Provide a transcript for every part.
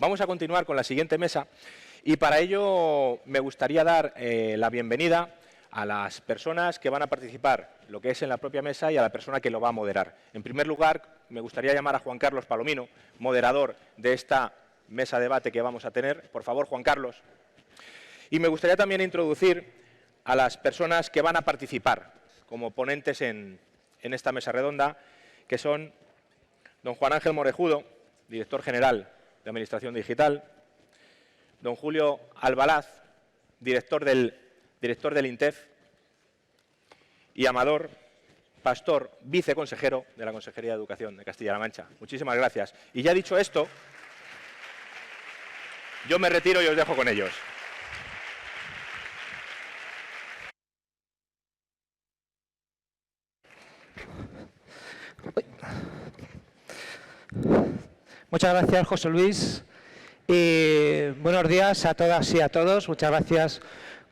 Vamos a continuar con la siguiente mesa y para ello me gustaría dar la bienvenida a las personas que van a participar, lo que es en la propia mesa, y a la persona que lo va a moderar. En primer lugar, me gustaría llamar a Juan Carlos Palomino, moderador de esta mesa de debate que vamos a tener. Por favor, Juan Carlos. Y me gustaría también introducir a las personas que van a participar como ponentes en esta mesa redonda, que son don Juan Ángel Morejudo, director general de Administración Digital, don Julio Albalaz, director del INTEF, y Amador Pastor, viceconsejero de la Consejería de Educación de Castilla-La Mancha. Muchísimas gracias. Y ya dicho esto, yo me retiro y os dejo con ellos. Muchas gracias, José Luis. Y buenos días a todas y a todos. Muchas gracias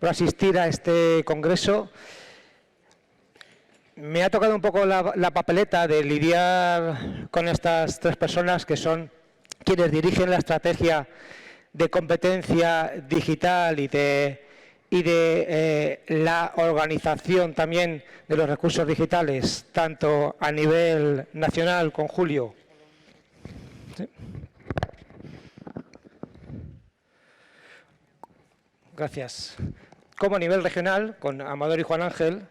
por asistir a este congreso. Me ha tocado un poco la papeleta de lidiar con estas tres personas que son quienes dirigen la estrategia de competencia digital y de la organización también de los recursos digitales, tanto a nivel nacional con Julio. ¿Sí? Gracias. Como a nivel regional, con Amador y Juan Ángel,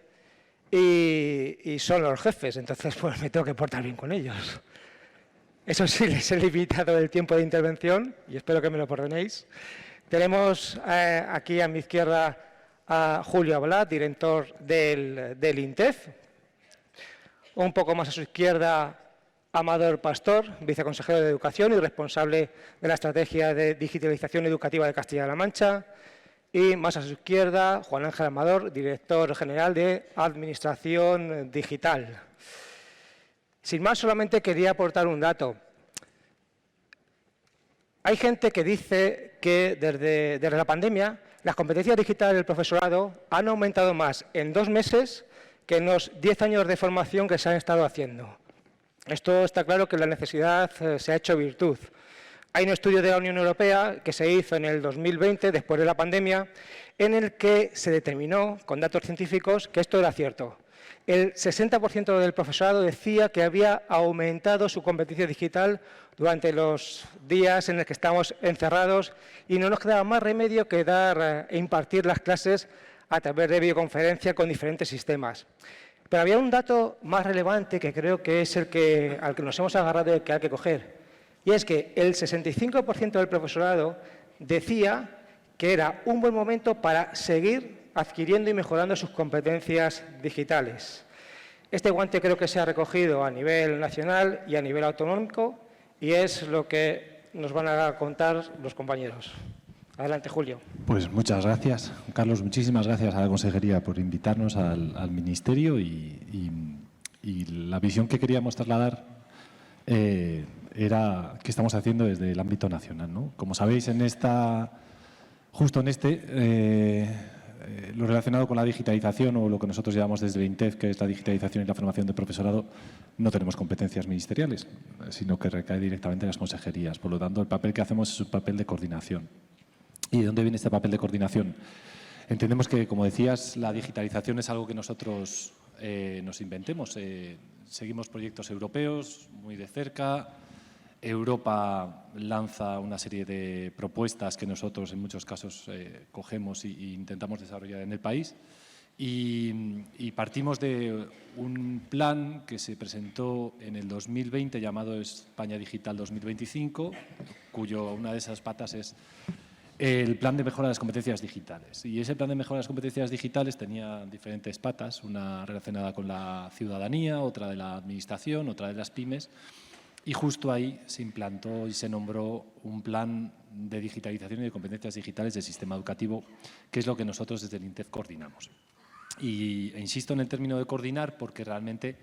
y son los jefes, entonces pues me tengo que portar bien con ellos. Eso sí, les he limitado el tiempo de intervención y espero que me lo perdonéis. Tenemos aquí a mi izquierda a Julio Albalaz, director del INTEF. Un poco más a su izquierda, Amador Pastor, viceconsejero de Educación y responsable de la Estrategia de Digitalización Educativa de Castilla-La Mancha. Y más a su izquierda, Juan Ángel Amador, director general de Administración Digital. Sin más, solamente quería aportar un dato. Hay gente que dice que desde la pandemia las competencias digitales del profesorado han aumentado más en 2 meses que en los 10 años de formación que se han estado haciendo. Esto está claro que la necesidad se ha hecho virtud. Hay un estudio de la Unión Europea que se hizo en el 2020, después de la pandemia, en el que se determinó, con datos científicos, que esto era cierto. El 60% del profesorado decía que había aumentado su competencia digital durante los días en los que estamos encerrados y no nos quedaba más remedio que dar e impartir las clases a través de videoconferencia con diferentes sistemas. Pero había un dato más relevante que creo que es al que nos hemos agarrado y que hay que coger. Y es que el 65% del profesorado decía que era un buen momento para seguir adquiriendo y mejorando sus competencias digitales. Este guante creo que se ha recogido a nivel nacional y a nivel autonómico y es lo que nos van a contar los compañeros. Adelante, Julio. Pues muchas gracias, Carlos. Muchísimas gracias a la Consejería por invitarnos al Ministerio y la visión que queríamos trasladar era qué estamos haciendo desde el ámbito nacional, ¿no? Como sabéis, justo en lo relacionado con la digitalización o lo que nosotros llamamos desde el INTEF, que es la digitalización y la formación de profesorado, no tenemos competencias ministeriales, sino que recae directamente en las consejerías. Por lo tanto, el papel que hacemos es un papel de coordinación. ¿Y de dónde viene este papel de coordinación? Entendemos que, como decías, la digitalización es algo que nosotros nos inventemos. Seguimos proyectos europeos muy de cerca. Europa lanza una serie de propuestas que nosotros en muchos casos cogemos e intentamos desarrollar en el país. Y partimos de un plan que se presentó en el 2020 llamado España Digital 2025, cuyo una de esas patas es el plan de mejora de las competencias digitales. Y ese plan de mejora de las competencias digitales tenía diferentes patas, una relacionada con la ciudadanía, otra de la administración, otra de las pymes. Y justo ahí se implantó y se nombró un plan de digitalización y de competencias digitales del sistema educativo, que es lo que nosotros desde el INTEF coordinamos. E insisto en el término de coordinar porque realmente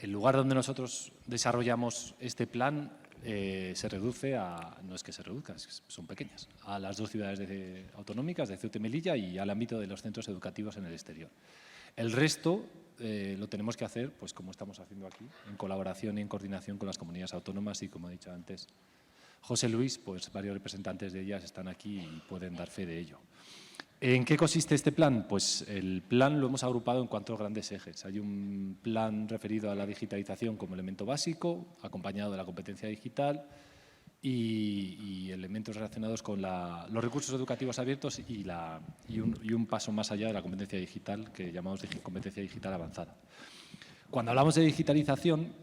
el lugar donde nosotros desarrollamos este plan se reduce a, no es que se reduzca, son pequeñas, a las 2 ciudades autonómicas de Ceuta y Melilla y al ámbito de los centros educativos en el exterior. El resto lo tenemos que hacer, pues como estamos haciendo aquí, en colaboración y en coordinación con las comunidades autónomas y, como he dicho antes, José Luis, pues varios representantes de ellas están aquí y pueden dar fe de ello. ¿En qué consiste este plan? Pues el plan lo hemos agrupado en 4 grandes ejes. Hay un plan referido a la digitalización como elemento básico, acompañado de la competencia digital y elementos relacionados con los recursos educativos abiertos y un paso más allá de la competencia digital que llamamos competencia digital avanzada. Cuando hablamos de digitalización,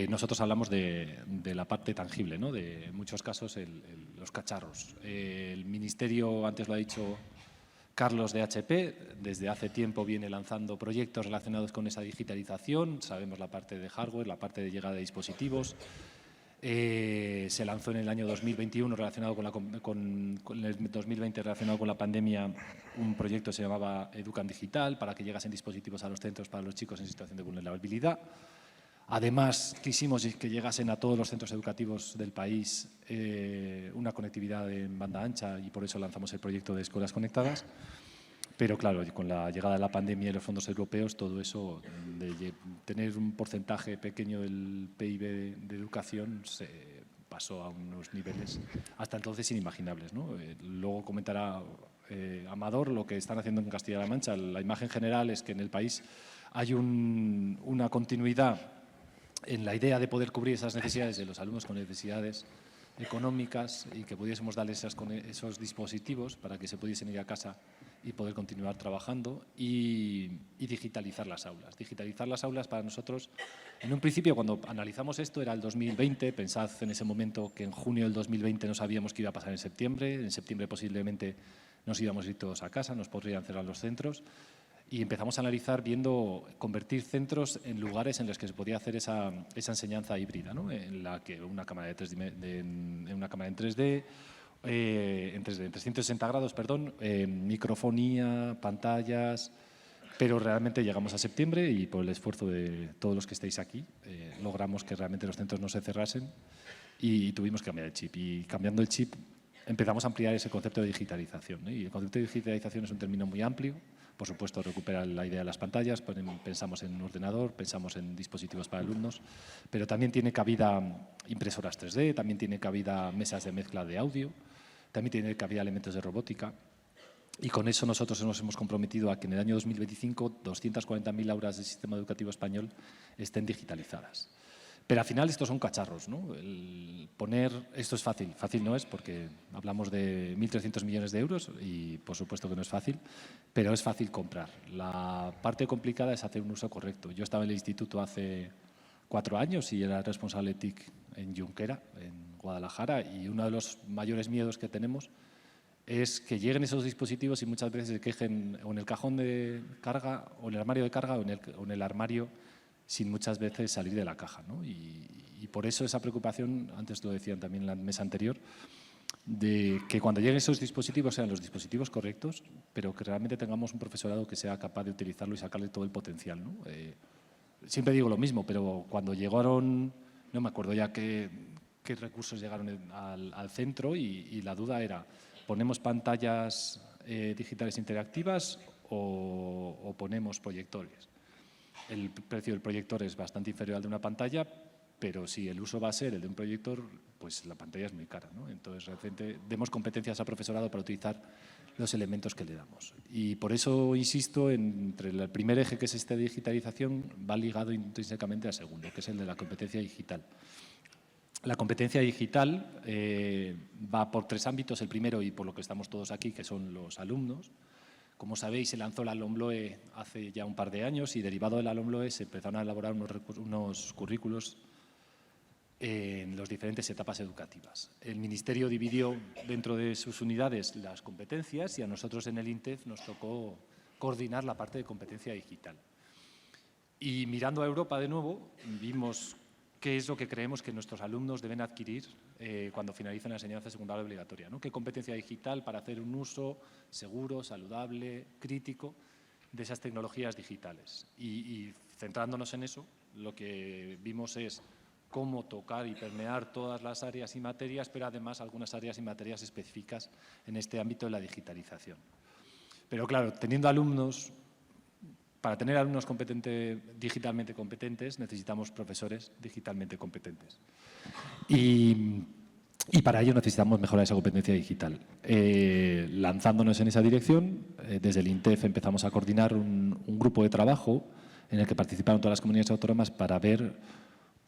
nosotros hablamos de la parte tangible, ¿no? De en muchos casos los cacharros. El Ministerio, antes lo ha dicho Carlos de HP, desde hace tiempo viene lanzando proyectos relacionados con esa digitalización. Sabemos la parte de hardware, la parte de llegada de dispositivos. Se lanzó en el año 2021 relacionado con el 2020 relacionado con la pandemia un proyecto que se llamaba Educan Digital para que llegasen dispositivos a los centros para los chicos en situación de vulnerabilidad. Además, quisimos que llegasen a todos los centros educativos del país una conectividad en banda ancha y por eso lanzamos el proyecto de Escuelas Conectadas. Pero claro, con la llegada de la pandemia y los fondos europeos, todo eso, de tener un porcentaje pequeño del PIB de educación, se pasó a unos niveles hasta entonces inimaginables, ¿no? Luego comentará Amador lo que están haciendo en Castilla-La Mancha. La imagen general es que en el país hay una continuidad en la idea de poder cubrir esas necesidades de los alumnos con necesidades económicas y que pudiésemos darles esos dispositivos para que se pudiesen ir a casa y poder continuar trabajando y digitalizar las aulas. Digitalizar las aulas para nosotros, en un principio cuando analizamos esto era el 2020, pensad en ese momento que en junio del 2020 no sabíamos qué iba a pasar en septiembre posiblemente nos íbamos a ir todos a casa, nos podrían cerrar los centros. Y empezamos a analizar viendo convertir centros en lugares en los que se podía hacer esa enseñanza híbrida, ¿no? En la que una cámara en 3D, en 360 grados, perdón, microfonía, pantallas, pero realmente llegamos a septiembre y por el esfuerzo de todos los que estáis aquí logramos que realmente los centros no se cerrasen y tuvimos que cambiar el chip. Y cambiando el chip empezamos a ampliar ese concepto de digitalización, ¿no? Y el concepto de digitalización es un término muy amplio. Por supuesto, recupera la idea de las pantallas, pensamos en un ordenador, pensamos en dispositivos para alumnos, pero también tiene cabida impresoras 3D, también tiene cabida mesas de mezcla de audio, también tiene cabida elementos de robótica. Y con eso nosotros nos hemos comprometido a que en el año 2025 240.000 aulas del sistema educativo español estén digitalizadas. Pero al final estos son cacharros, ¿no? Esto es fácil no es porque hablamos de 1.300 millones de euros y por supuesto que no es fácil, pero es fácil comprar. La parte complicada es hacer un uso correcto. Yo estaba en el instituto hace 4 años y era responsable TIC en Junquera, en Guadalajara, y uno de los mayores miedos que tenemos es que lleguen esos dispositivos y muchas veces se quejen o en el cajón de carga o en el armario de carga o en el armario sin muchas veces salir de la caja, ¿no? Y por eso esa preocupación, antes lo decían también en la mesa anterior, de que cuando lleguen esos dispositivos sean los dispositivos correctos, pero que realmente tengamos un profesorado que sea capaz de utilizarlo y sacarle todo el potencial, ¿no? Siempre digo lo mismo, pero cuando llegaron, no me acuerdo ya qué recursos llegaron al centro y la duda era, ¿ponemos pantallas digitales interactivas o ponemos proyectores? El precio del proyector es bastante inferior al de una pantalla, pero si el uso va a ser el de un proyector, pues la pantalla es muy cara, ¿no? Entonces, realmente demos competencias al profesorado para utilizar los elementos que le damos. Y por eso insisto, entre el primer eje, que es esta digitalización, va ligado intrínsecamente al segundo, que es el de la competencia digital. La competencia digital va por 3 ámbitos. El primero, y por lo que estamos todos aquí, que son los alumnos. Como sabéis, se lanzó la LOMLOE hace ya un par de años y derivado de la LOMLOE se empezaron a elaborar unos currículos en las diferentes etapas educativas. El Ministerio dividió dentro de sus unidades las competencias y a nosotros en el INTEF nos tocó coordinar la parte de competencia digital. Y mirando a Europa de nuevo, vimos qué es lo que creemos que nuestros alumnos deben adquirir cuando finalicen la enseñanza secundaria obligatoria, ¿no? ¿Qué competencia digital para hacer un uso seguro, saludable, crítico de esas tecnologías digitales? Y centrándonos en eso, lo que vimos es cómo tocar y permear todas las áreas y materias, pero además algunas áreas y materias específicas en este ámbito de la digitalización. Pero claro, teniendo alumnos, para tener alumnos digitalmente competentes, necesitamos profesores digitalmente competentes. Y Y para ello necesitamos mejorar esa competencia digital. Lanzándonos en esa dirección, desde el INTEF empezamos a coordinar un grupo de trabajo en el que participaron todas las comunidades autónomas para ver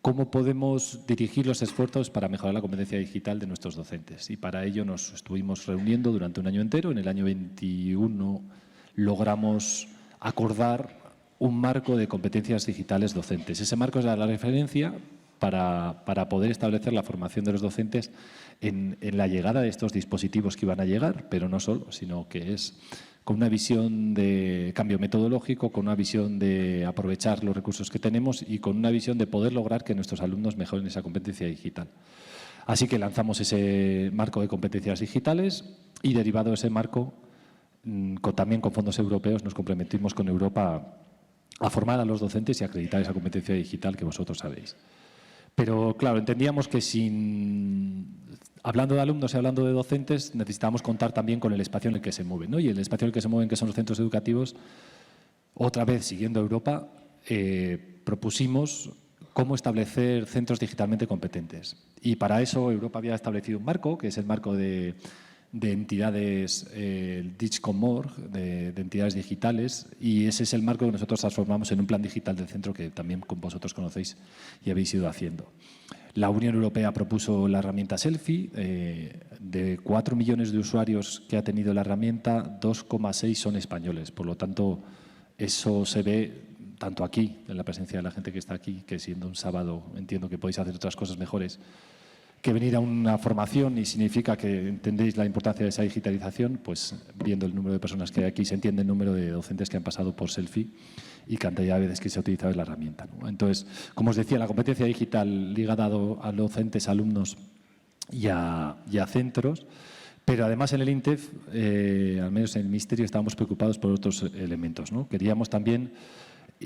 cómo podemos dirigir los esfuerzos para mejorar la competencia digital de nuestros docentes. Y para ello nos estuvimos reuniendo durante un año entero. En el año 21 logramos acordar un marco de competencias digitales docentes. Ese marco es la referencia para poder establecer la formación de los docentes en la llegada de estos dispositivos que iban a llegar, pero no solo, sino que es con una visión de cambio metodológico, con una visión de aprovechar los recursos que tenemos y con una visión de poder lograr que nuestros alumnos mejoren esa competencia digital. Así que lanzamos ese marco de competencias digitales y, derivado de ese marco, también con fondos europeos, nos comprometimos con Europa a formar a los docentes y acreditar esa competencia digital que vosotros sabéis. Pero, claro, entendíamos que hablando de alumnos y hablando de docentes, necesitábamos contar también con el espacio en el que se mueven, ¿no? Y el espacio en el que se mueven, que son los centros educativos, otra vez siguiendo a Europa, propusimos cómo establecer centros digitalmente competentes. Y para eso Europa había establecido un marco, que es el marco de entidades, el DigComOrg, de entidades digitales, y ese es el marco que nosotros transformamos en un plan digital del centro que también vosotros conocéis y habéis ido haciendo. La Unión Europea propuso la herramienta Selfie. De 4 millones de usuarios que ha tenido la herramienta, 2,6 son españoles. Por lo tanto, eso se ve tanto aquí, en la presencia de la gente que está aquí, que siendo un sábado entiendo que podéis hacer otras cosas mejores, que venir a una formación, y significa que entendéis la importancia de esa digitalización, pues viendo el número de personas que hay aquí se entiende el número de docentes que han pasado por Selfie y cantidad de veces que se ha utilizado la herramienta, ¿no? Entonces, como os decía, la competencia digital ligada a docentes, alumnos y a centros, pero además en el INTEF, al menos en el Ministerio, estábamos preocupados por otros elementos, ¿no? Queríamos también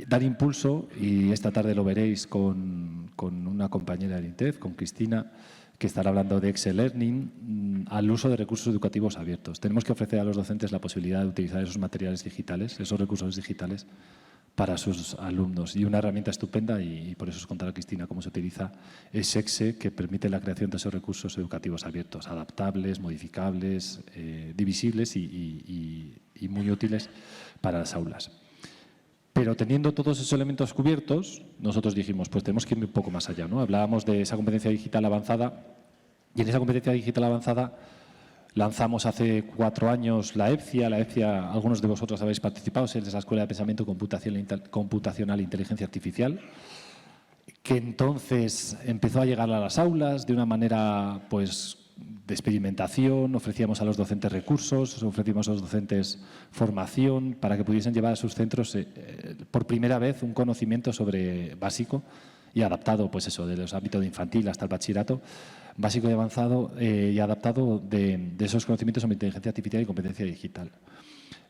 dar impulso, y esta tarde lo veréis con una compañera del INTEF, con Cristina, que estará hablando de Excel Learning, al uso de recursos educativos abiertos. Tenemos que ofrecer a los docentes la posibilidad de utilizar esos materiales digitales, esos recursos digitales, para sus alumnos. Y una herramienta estupenda, y por eso os contará Cristina cómo se utiliza, es EXE, que permite la creación de esos recursos educativos abiertos, adaptables, modificables, divisibles y muy útiles para las aulas. Pero teniendo todos esos elementos cubiertos, nosotros dijimos, pues tenemos que ir un poco más allá, ¿no? Hablábamos de esa competencia digital avanzada, y en esa competencia digital avanzada lanzamos hace 4 años la EPCIA. La EPCIA, algunos de vosotros habéis participado, es esa Escuela de Pensamiento Computacional e Inteligencia Artificial, que entonces empezó a llegar a las aulas de una manera, pues, de experimentación. Ofrecíamos a los docentes recursos, ofrecíamos a los docentes formación para que pudiesen llevar a sus centros por primera vez un conocimiento básico y adaptado, pues eso, de los ámbitos de infantil hasta el bachillerato, básico y avanzado, y adaptado de esos conocimientos sobre inteligencia artificial y competencia digital.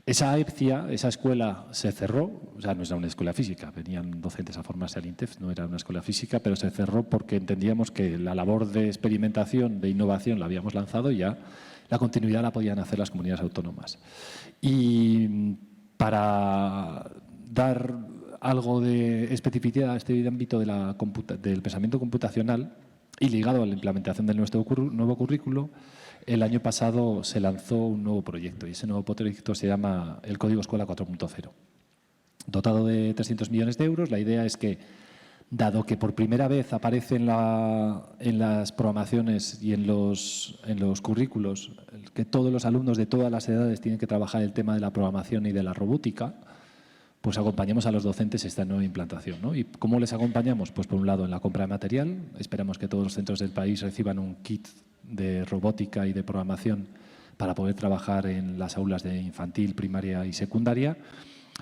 Esa EPCIA, esa escuela, se cerró. O sea, no era una escuela física, venían docentes a formarse al INTEF, no era una escuela física, pero se cerró porque entendíamos que la labor de experimentación, de innovación, la habíamos lanzado y ya la continuidad la podían hacer las comunidades autónomas. Y para dar algo de especificidad a este ámbito del pensamiento computacional y ligado a la implementación del nuevo currículo, el año pasado se lanzó un nuevo proyecto, y ese nuevo proyecto se llama el Código Escuela 4.0. Dotado de 300 millones de euros, la idea es que, dado que por primera vez aparece en las programaciones y en los currículos que todos los alumnos de todas las edades tienen que trabajar el tema de la programación y de la robótica, pues acompañemos a los docentes esta nueva implantación, ¿no? ¿Y cómo les acompañamos? Pues por un lado en la compra de material. Esperamos que todos los centros del país reciban un kit de robótica y de programación para poder trabajar en las aulas de infantil, primaria y secundaria.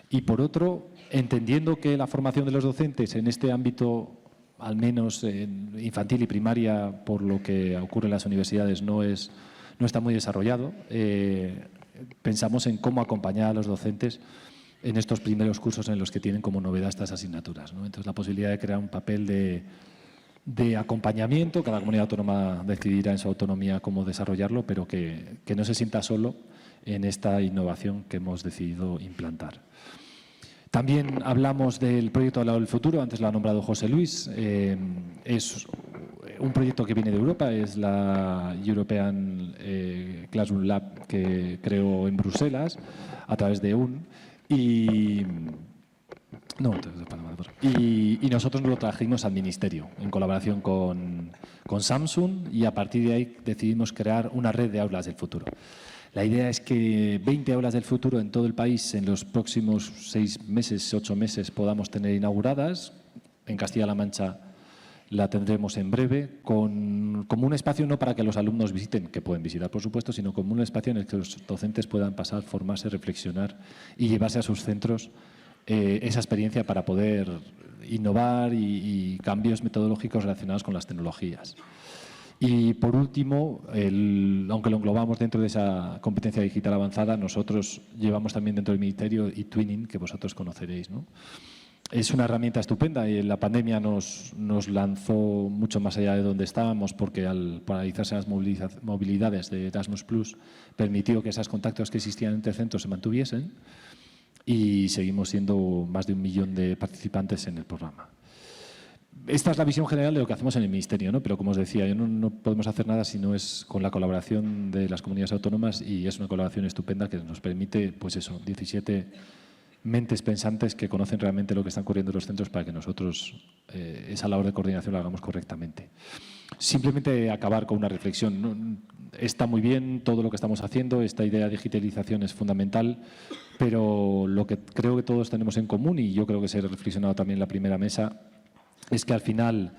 Y por otro, entendiendo que la formación de los docentes en este ámbito, al menos en infantil y primaria, por lo que ocurre en las universidades, no está muy desarrollado, pensamos en cómo acompañar a los docentes en estos primeros cursos en los que tienen como novedad estas asignaturas, ¿no? Entonces, la posibilidad de crear un papel de acompañamiento. Cada comunidad autónoma decidirá en su autonomía cómo desarrollarlo, pero que no se sienta solo en esta innovación que hemos decidido implantar. También hablamos del proyecto Al lado del futuro, antes lo ha nombrado José Luis. Es un proyecto que viene de Europa, es la European Classroom Lab que creó en Bruselas a través de UN y nosotros lo trajimos al Ministerio en colaboración con Samsung y a partir de ahí decidimos crear una red de aulas del futuro. La idea es que 20 aulas del futuro en todo el país en los próximos 6 meses, 8 meses podamos tener inauguradas. En Castilla-La Mancha la tendremos en breve, como un espacio no para que los alumnos visiten, que pueden visitar por supuesto, sino como un espacio en el que los docentes puedan pasar, formarse, reflexionar y llevarse a sus centros esa experiencia para poder innovar y cambios metodológicos relacionados con las tecnologías. Y por último, aunque lo englobamos dentro de esa competencia digital avanzada, nosotros llevamos también dentro del Ministerio eTwinning, que vosotros conoceréis, ¿no? Es una herramienta estupenda y la pandemia nos lanzó mucho más allá de donde estábamos porque al paralizarse las movilidades de Erasmus Plus permitió que esos contactos que existían entre centros se mantuviesen y seguimos siendo más de 1 millón de participantes en el programa. Esta es la visión general de lo que hacemos en el Ministerio, ¿no? Pero como os decía, no podemos hacer nada si no es con la colaboración de las comunidades autónomas y es una colaboración estupenda que nos permite, pues eso, 17 mentes pensantes que conocen realmente lo que están ocurriendo en los centros para que nosotros esa labor de coordinación la hagamos correctamente. Simplemente acabar con una reflexión, ¿no? Está muy bien todo lo que estamos haciendo, esta idea de digitalización es fundamental, pero lo que creo que todos tenemos en común, y yo creo que se ha reflexionado también en la primera mesa, es que al final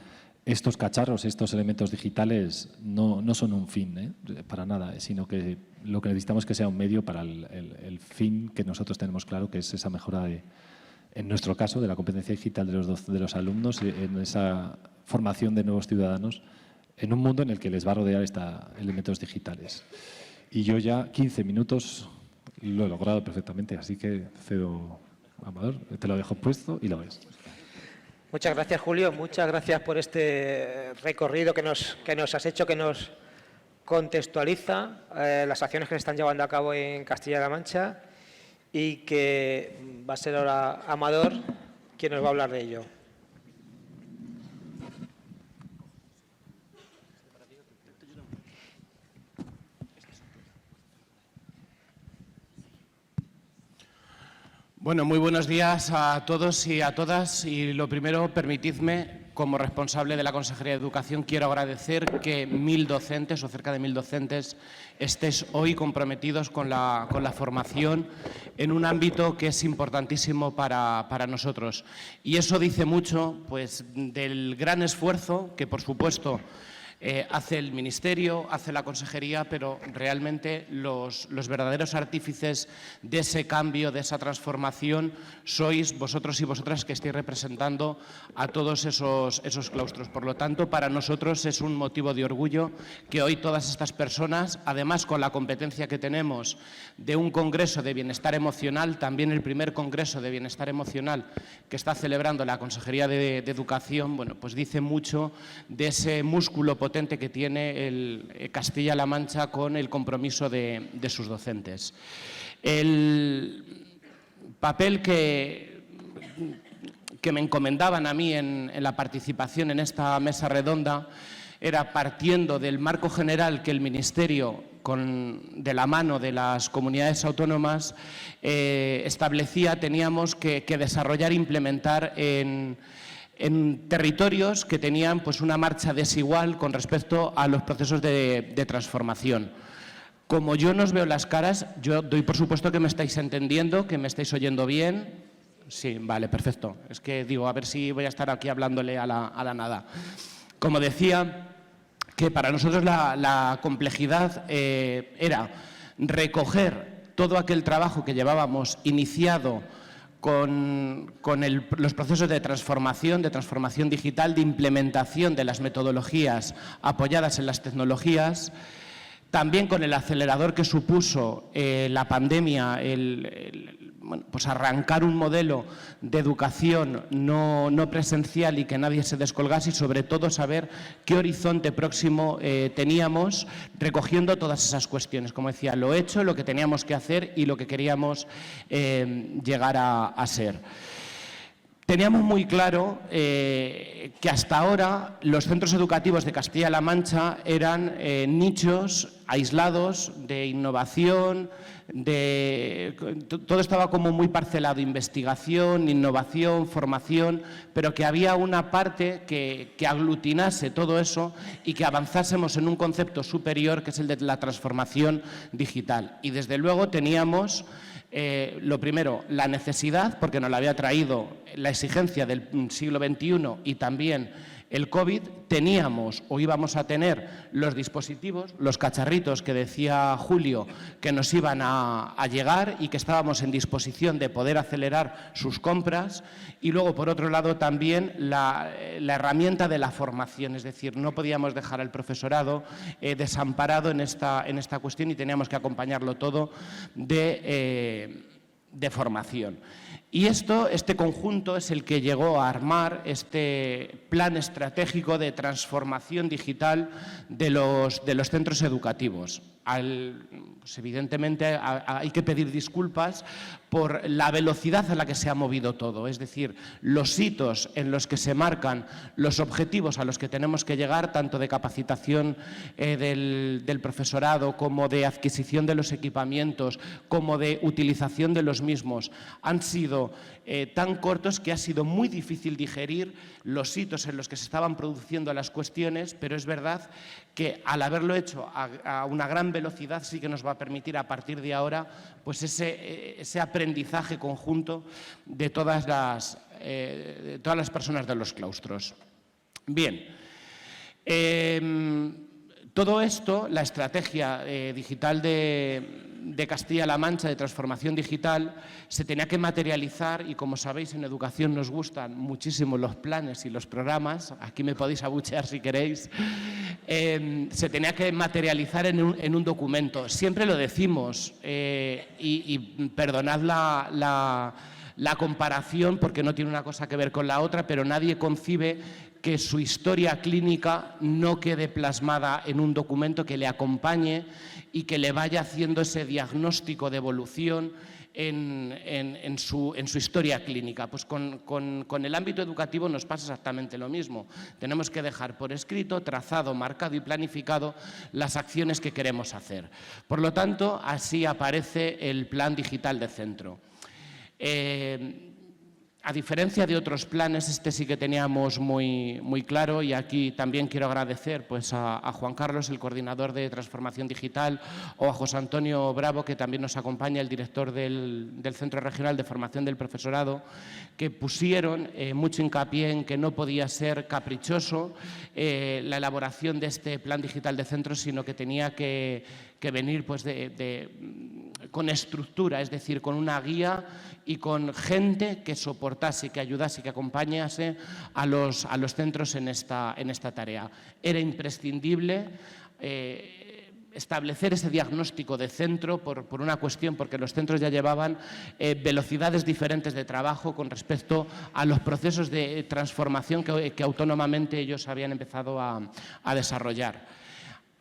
estos cacharros, estos elementos digitales no son un fin, para nada, sino que lo que necesitamos es que sea un medio para el fin que nosotros tenemos claro, que es esa mejora, en nuestro caso, de la competencia digital de los alumnos, en esa formación de nuevos ciudadanos, en un mundo en el que les va a rodear elementos digitales. Y yo ya 15 minutos lo he logrado perfectamente, así que cedo, Amador, te lo dejo puesto y lo ves. Muchas gracias, Julio. Muchas gracias por este recorrido que nos has hecho, que nos contextualiza las acciones que se están llevando a cabo en Castilla-La Mancha y que va a ser ahora Amador quien nos va a hablar de ello. Bueno, muy buenos días a todos y a todas. Y lo primero, permitidme, como responsable de la Consejería de Educación, quiero agradecer que 1.000 docentes o cerca de 1.000 docentes estéis hoy comprometidos con la formación en un ámbito que es importantísimo para nosotros. Y eso dice mucho, pues, del gran esfuerzo que, por supuesto, hace el Ministerio, hace la Consejería, pero realmente los verdaderos artífices de ese cambio, de esa transformación, sois vosotros y vosotras que estáis representando a todos esos claustros. Por lo tanto, para nosotros es un motivo de orgullo que hoy todas estas personas, además con la competencia que tenemos de un Congreso de Bienestar Emocional, también el primer Congreso de Bienestar Emocional que está celebrando la Consejería de Educación, bueno, pues dice mucho de ese músculo potente que tiene el Castilla-La Mancha con el compromiso de sus docentes. El papel que me encomendaban a mí en la participación en esta mesa redonda era, partiendo del marco general que el Ministerio, de la mano de las comunidades autónomas, establecía, teníamos que desarrollar e implementar en territorios que tenían, pues, una marcha desigual con respecto a los procesos de transformación. Como yo no os veo las caras, yo doy por supuesto que me estáis entendiendo, que me estáis oyendo bien. Sí, vale, perfecto. Es que digo, a ver si voy a estar aquí hablándole a la nada. Como decía, que para nosotros la complejidad era recoger todo aquel trabajo que llevábamos iniciado con los procesos de transformación digital, de implementación de las metodologías apoyadas en las tecnologías, también con el acelerador que supuso la pandemia, bueno, pues arrancar un modelo de educación no presencial y que nadie se descolgase, y sobre todo saber qué horizonte próximo teníamos, recogiendo todas esas cuestiones. Como decía, lo hecho, lo que teníamos que hacer y lo que queríamos llegar a ser. Teníamos muy claro que hasta ahora los centros educativos de Castilla-La Mancha eran nichos aislados de innovación, todo estaba como muy parcelado, investigación, innovación, formación, pero que había una parte que aglutinase todo eso y que avanzásemos en un concepto superior que es el de la transformación digital. Y desde luego teníamos lo primero, la necesidad, porque nos la había traído la exigencia del siglo XXI y también el COVID, teníamos o íbamos a tener los dispositivos, los cacharritos que decía Julio, que nos iban a llegar y que estábamos en disposición de poder acelerar sus compras. Y luego, por otro lado, también la herramienta de la formación, es decir, no podíamos dejar al profesorado desamparado en esta cuestión y teníamos que acompañarlo todo de formación. Y este conjunto es el que llegó a armar este plan estratégico de transformación digital de los centros educativos. Pues evidentemente hay que pedir disculpas por la velocidad a la que se ha movido todo, es decir, los hitos en los que se marcan los objetivos a los que tenemos que llegar, tanto de capacitación del profesorado como de adquisición de los equipamientos, como de utilización de los mismos, han sido tan cortos que ha sido muy difícil digerir los hitos en los que se estaban produciendo las cuestiones, pero es verdad que al haberlo hecho a una gran velocidad sí que nos va a permitir a partir de ahora pues ese aprendizaje conjunto de todas las personas de los claustros. Bien, todo esto, la estrategia digital de Castilla-La Mancha de transformación digital se tenía que materializar y, como sabéis, en educación nos gustan muchísimo los planes y los programas, aquí me podéis abuchear si queréis, se tenía que materializar en un documento. Siempre lo decimos y perdonad la comparación porque no tiene una cosa que ver con la otra, pero nadie concibe que su historia clínica no quede plasmada en un documento que le acompañe y que le vaya haciendo ese diagnóstico de evolución en su historia clínica. Pues con el ámbito educativo nos pasa exactamente lo mismo. Tenemos que dejar por escrito, trazado, marcado y planificado las acciones que queremos hacer. Por lo tanto, así aparece el Plan Digital de Centro. A diferencia de otros planes, este sí que teníamos muy claro, y aquí también quiero agradecer pues, a Juan Carlos, el coordinador de transformación digital, o a José Antonio Bravo, que también nos acompaña, el director del Centro Regional de Formación del Profesorado, que pusieron mucho hincapié en que no podía ser caprichoso la elaboración de este plan digital de centros, sino que tenía que venir pues, con estructura, es decir, con una guía y con gente que soportase, que ayudase, que acompañase a los centros en esta tarea. Era imprescindible establecer ese diagnóstico de centro por una cuestión, porque los centros ya llevaban velocidades diferentes de trabajo con respecto a los procesos de transformación que autónomamente ellos habían empezado a desarrollar.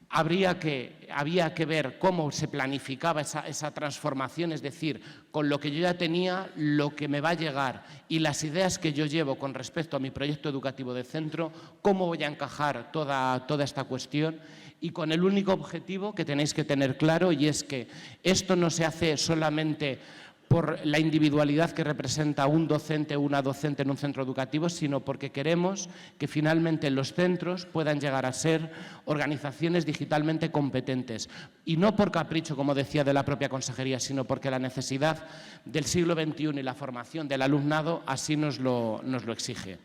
Había que ver cómo se planificaba esa transformación, es decir, con lo que yo ya tenía, lo que me va a llegar y las ideas que yo llevo con respecto a mi proyecto educativo de centro, cómo voy a encajar toda esta cuestión, y con el único objetivo que tenéis que tener claro, y es que esto no se hace solamente por la individualidad que representa un docente o una docente en un centro educativo, sino porque queremos que finalmente los centros puedan llegar a ser organizaciones digitalmente competentes. Y no por capricho, como decía, de la propia consejería, sino porque la necesidad del siglo XXI y la formación del alumnado así nos lo exige.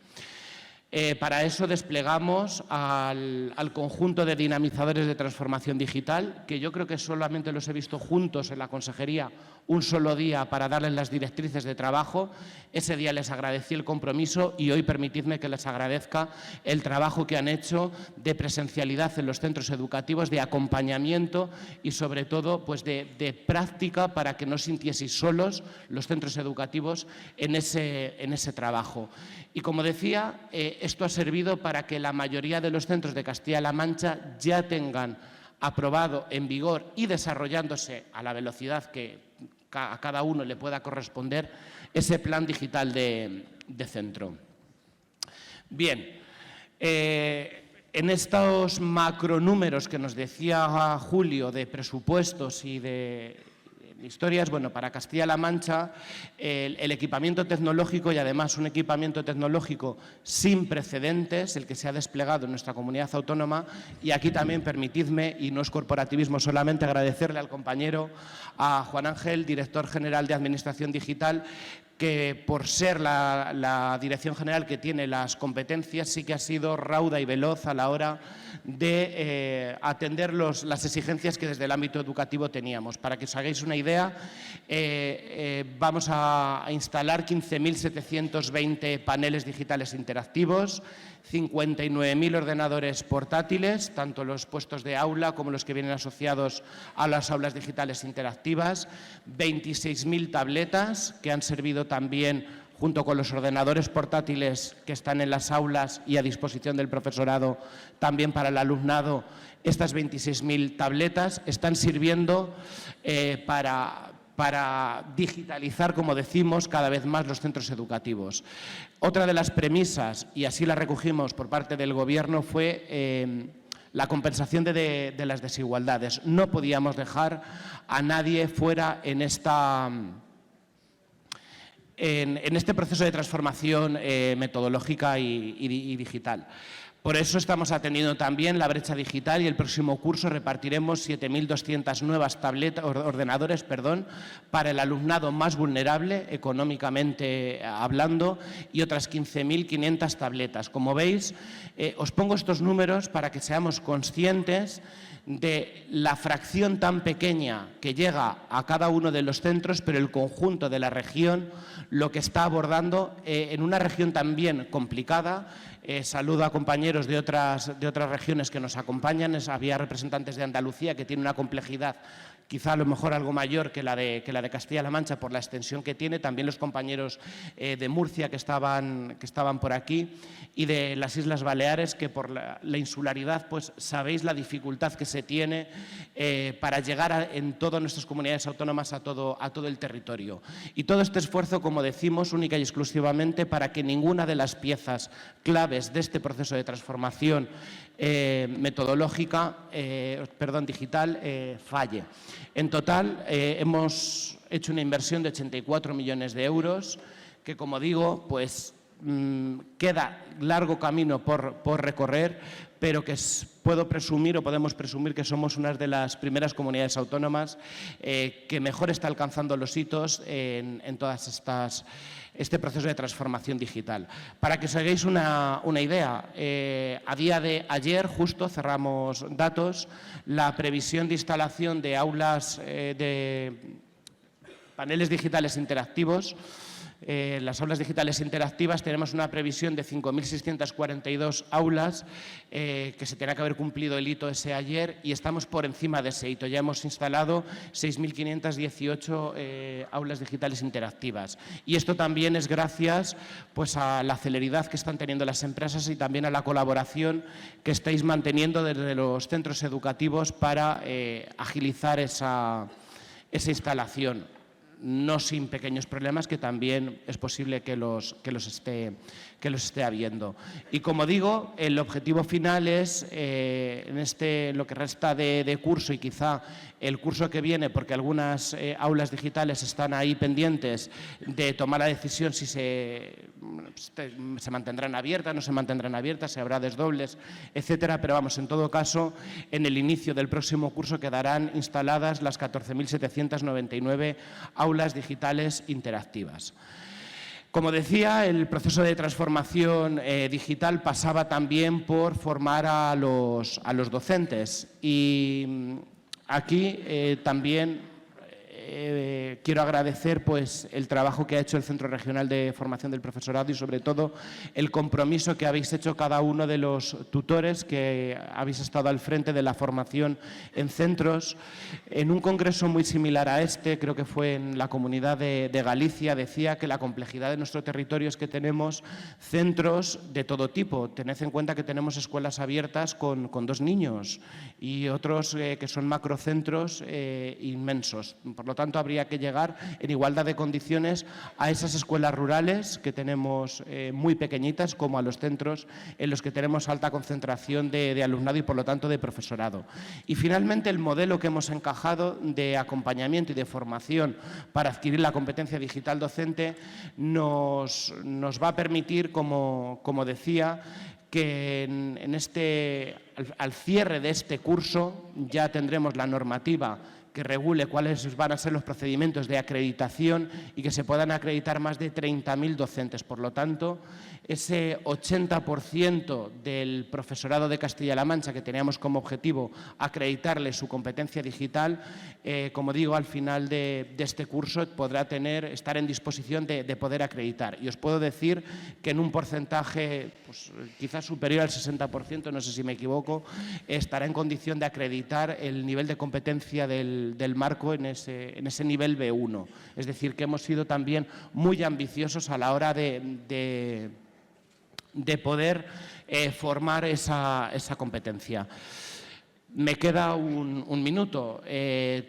Para eso desplegamos al conjunto de dinamizadores de transformación digital, que yo creo que solamente los he visto juntos en la consejería un solo día para darles las directrices de trabajo. Ese día les agradecí el compromiso y hoy permitidme que les agradezca el trabajo que han hecho de presencialidad en los centros educativos, de acompañamiento y sobre todo pues de práctica para que no sintieseis solos los centros educativos en ese trabajo. Y como decía, esto ha servido para que la mayoría de los centros de Castilla-La Mancha ya tengan aprobado, en vigor y desarrollándose a la velocidad que a cada uno le pueda corresponder ese plan digital de centro. Bien, en estos macronúmeros que nos decía Julio de presupuestos y de historias, bueno, para Castilla-La Mancha el equipamiento tecnológico, y además un equipamiento tecnológico sin precedentes, el que se ha desplegado en nuestra comunidad autónoma, y aquí también permitidme, y no es corporativismo solamente, agradecerle al compañero, a Juan Ángel, director general de Administración Digital, que por ser la dirección general que tiene las competencias sí que ha sido rauda y veloz a la hora de atender las exigencias que desde el ámbito educativo teníamos. Para que os hagáis una idea, vamos a instalar 15.720 paneles digitales interactivos, 59.000 ordenadores portátiles, tanto los puestos de aula como los que vienen asociados a las aulas digitales interactivas, 26.000 tabletas que han servido también, junto con los ordenadores portátiles que están en las aulas y a disposición del profesorado, también para el alumnado. Estas 26.000 tabletas están sirviendo para digitalizar, como decimos, cada vez más los centros educativos. Otra de las premisas, y así la recogimos por parte del Gobierno, fue la compensación de las desigualdades. No podíamos dejar a nadie fuera en este proceso de transformación metodológica y digital. Por eso estamos atendiendo también la brecha digital, y el próximo curso repartiremos 7.200 nuevas ordenadores para el alumnado más vulnerable económicamente hablando, y otras 15.500 tabletas. Como veis, os pongo estos números para que seamos conscientes de la fracción tan pequeña que llega a cada uno de los centros, pero el conjunto de la región lo que está abordando en una región también complicada. Saludo a compañeros de otras regiones que nos acompañan. Había representantes de Andalucía, que tiene una complejidad quizá a lo mejor algo mayor que la de Castilla-La Mancha por la extensión que tiene. También los compañeros de Murcia que estaban por aquí, y de las Islas Baleares, que por la insularidad pues sabéis la dificultad que se tiene para llegar en todas nuestras comunidades autónomas a todo el territorio. Y todo este esfuerzo, como decimos, única y exclusivamente para que ninguna de las piezas claves de este proceso de transformación digital falle. En total hemos hecho una inversión de 84 millones de euros, que, como digo, pues queda largo camino por recorrer, pero que puedo presumir, o podemos presumir, que somos una de las primeras comunidades autónomas que mejor está alcanzando los hitos en todas este proceso de transformación digital. Para que os hagáis una idea, a día de ayer justo cerramos datos, la previsión de instalación de aulas de paneles digitales interactivos. Las aulas digitales interactivas, tenemos una previsión de 5.642 aulas que se tenía que haber cumplido el hito ese ayer, y estamos por encima de ese hito. Ya hemos instalado 6.518 aulas digitales interactivas, y esto también es gracias pues a la celeridad que están teniendo las empresas y también a la colaboración que estáis manteniendo desde los centros educativos para agilizar esa instalación. No sin pequeños problemas, que también es posible que los esté habiendo. Y, como digo, el objetivo final es, en lo que resta de curso, y quizá el curso que viene, porque algunas aulas digitales están ahí pendientes de tomar la decisión si se mantendrán abiertas, no se mantendrán abiertas, si habrá desdobles, etcétera. Pero vamos, en todo caso, en el inicio del próximo curso quedarán instaladas las 14.799 aulas digitales interactivas. Como decía, el proceso de transformación digital pasaba también por formar a los docentes, y aquí también quiero agradecer pues el trabajo que ha hecho el Centro Regional de Formación del Profesorado, y sobre todo el compromiso que habéis hecho cada uno de los tutores que habéis estado al frente de la formación en centros. En un congreso muy similar a este, creo que fue en la Comunidad de Galicia, decía que la complejidad de nuestro territorio es que tenemos centros de todo tipo. Tened en cuenta que tenemos escuelas abiertas con 2 niños, y otros que son macrocentros inmensos. Por lo tanto, habría que llegar en igualdad de condiciones a esas escuelas rurales que tenemos muy pequeñitas, como a los centros en los que tenemos alta concentración de alumnado y, por lo tanto, de profesorado. Y, finalmente, el modelo que hemos encajado de acompañamiento y de formación para adquirir la competencia digital docente nos va a permitir, como decía, que al cierre de este curso ya tendremos la normativa que regule cuáles van a ser los procedimientos de acreditación y que se puedan acreditar más de 30.000 docentes. Por lo tanto, ese 80% del profesorado de Castilla-La Mancha que teníamos como objetivo acreditarle su competencia digital, como digo, al final de este curso podrá estar en disposición de poder acreditar. Y os puedo decir que en un porcentaje pues, quizás superior al 60%, no sé si me equivoco, estará en condición de acreditar el nivel de competencia del marco en ese nivel B1. Es decir, que hemos sido también muy ambiciosos a la hora de poder formar esa competencia. Me queda un minuto.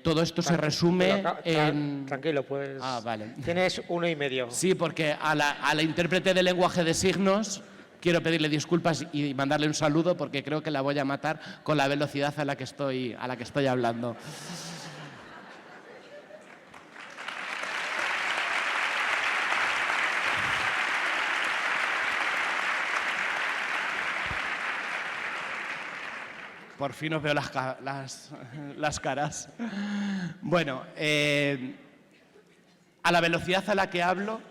Todo esto se resume en... Tranquilo, pues vale. Tienes 1 y medio. Sí, porque a la intérprete de lenguaje de signos quiero pedirle disculpas y mandarle un saludo porque creo que la voy a matar con la velocidad a la que estoy hablando. Por fin os veo las caras. Bueno, a la velocidad a la que hablo,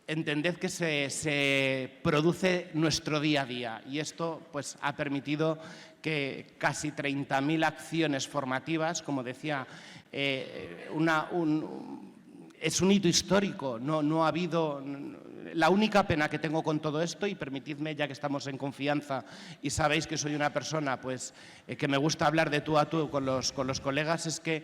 entended que se produce nuestro día a día y esto pues, ha permitido que casi 30.000 acciones formativas, como decía, es un hito histórico, no ha habido... La única pena que tengo con todo esto, y permitidme, ya que estamos en confianza y sabéis que soy una persona pues, que me gusta hablar de tú a tú con los colegas, es que